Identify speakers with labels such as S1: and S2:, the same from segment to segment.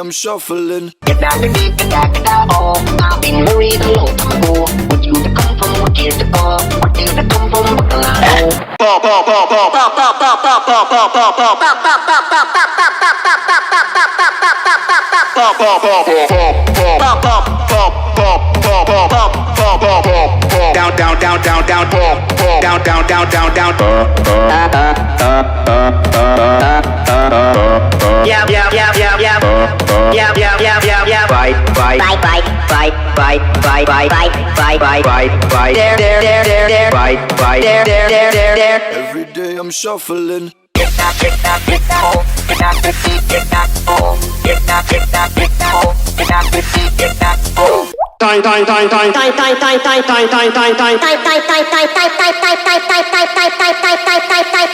S1: I'm shuffling.
S2: Gegagedigedagedago, I've been married a long time ago. What year to come from? What year to go? What year to come from?
S3: Down, down, down, down, down, down, down, down, down, down. Yeah, yeah, yeah, yeah, yeah. Yeah, yeah, yeah, yeah, yeah. Bye, bye, bye, bye, bye, bye, bye, bye, bye, bye, bye, bye, bye. There, there, there, there, there. Bye, bye, there, there, there, there, there.
S1: Every day I'm shuffling.
S2: Gegagedigedago, Gegagedigedago, Gegagedigedago, Gegagedigedago.
S3: Time, time, time, time, time, time, time, time, time, time, time, time,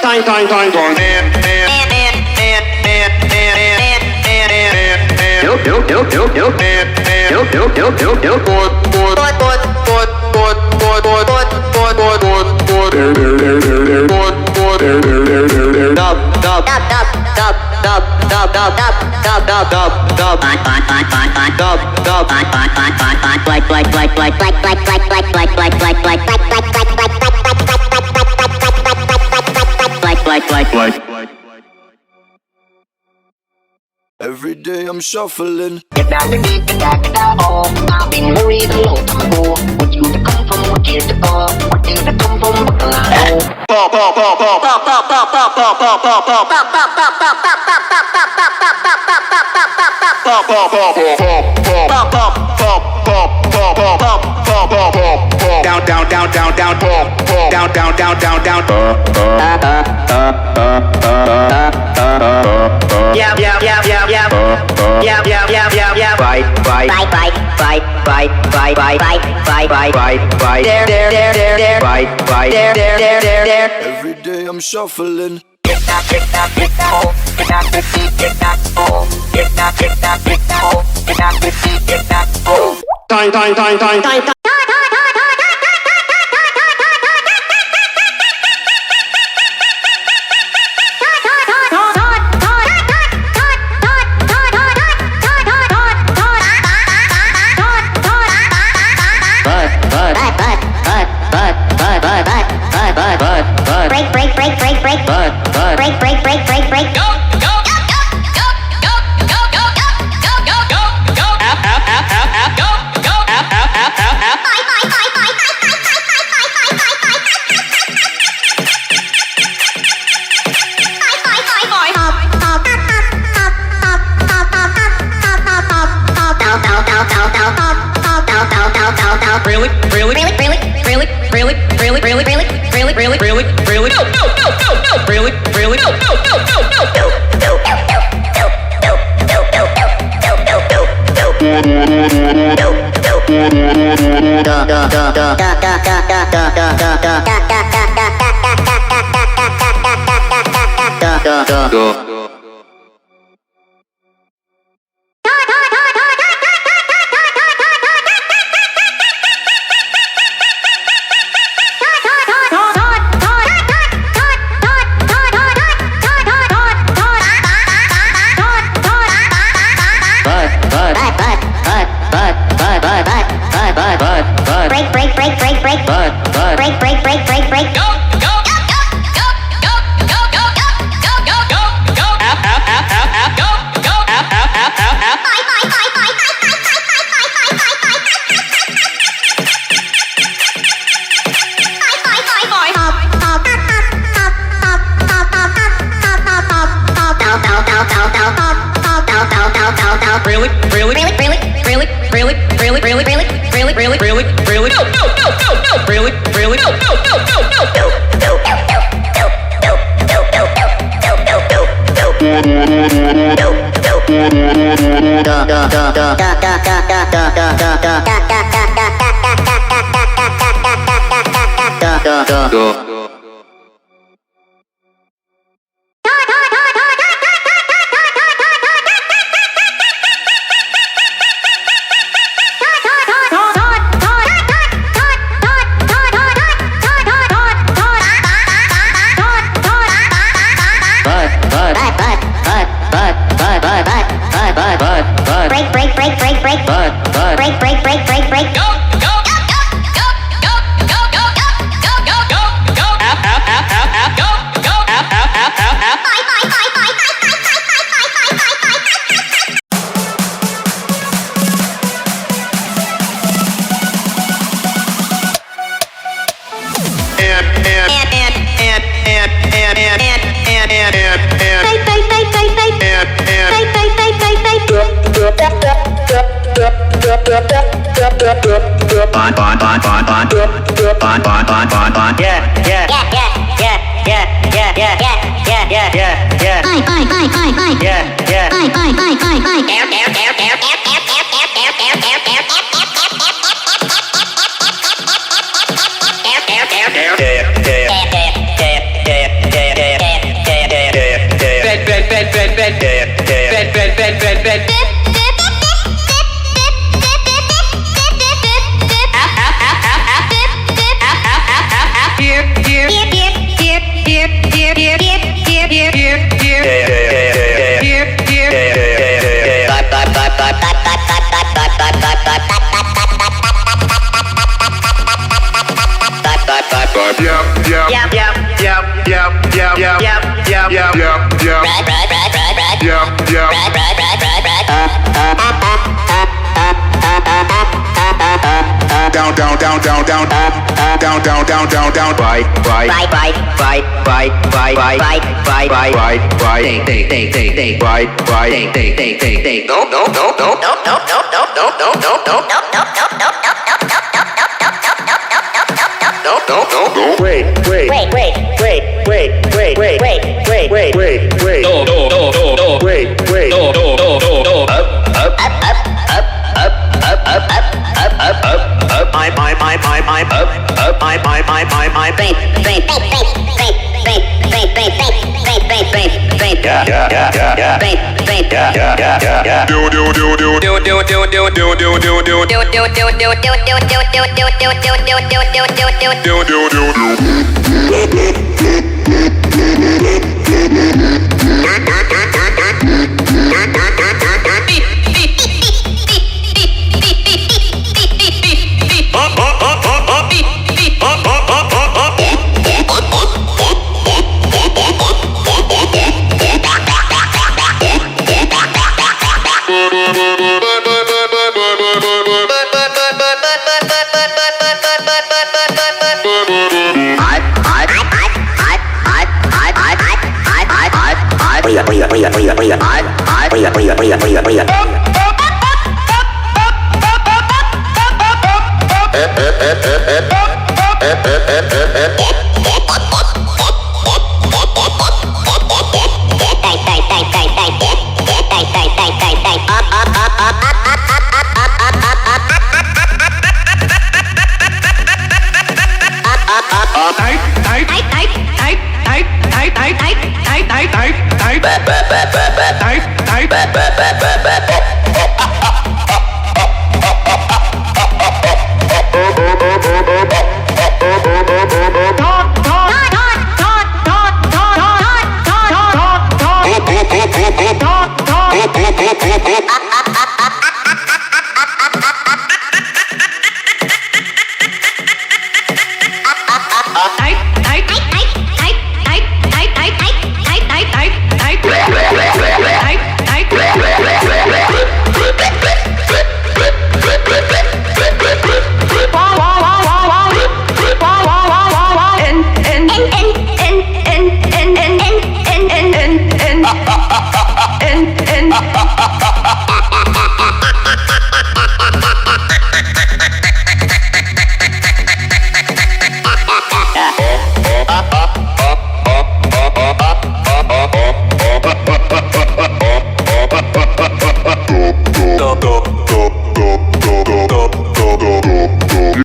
S3: time, time, time, time.
S1: Every day I'm shuffling.
S2: Gegagedigedagedago, I've been married a long time ago. What year to come from? What year to go? What year to come from?
S3: Down, down, down, down, down, down, down, down, down, down. Yeah, yeah, yeah, yeah, yeah. Yeah, yeah, yeah, yeah, yeah. Bye, bye, bye, bye, bye, bye, bye, bye, bye, bye, bye, bye, bye. There, there, there, there, there. Bye, bye, there, there, there, there, there.
S1: Every day I'm shuffling.
S2: Gegagedigedago, Gegagedigedago, Gegagedigedago, Gegagedigedago.
S3: Time, time, time, time, time, time.
S2: Break, break, break, break, break. Break, break, break, break, break. Go, go, go, go, go, go, go, go, go, go, go, go, go. Up, up, up, up, up. Go, go, up, up, up, up, up. Bye, bye, bye, bye, bye, bye, bye, bye, bye, bye, bye, bye. Bye, bye, bye, bye. Up, up, up, up, up, up, up, up, up, up. Down, down, down, down, down. Up, up, down, down, down, down, down. Really, really, really, really, really, really, really, really, really. Really, really, really, really, no, no, no, no, no, really, really, no, no, no, no, no, no, no, no, no, no, no, no. Break, break, break, break, break. Break, break, break, break, break. Go, go, go, go, go, go, go, go, go.
S3: really, no, no, no, no, no, really, really, no, no, no, no, no, no, no, no, no.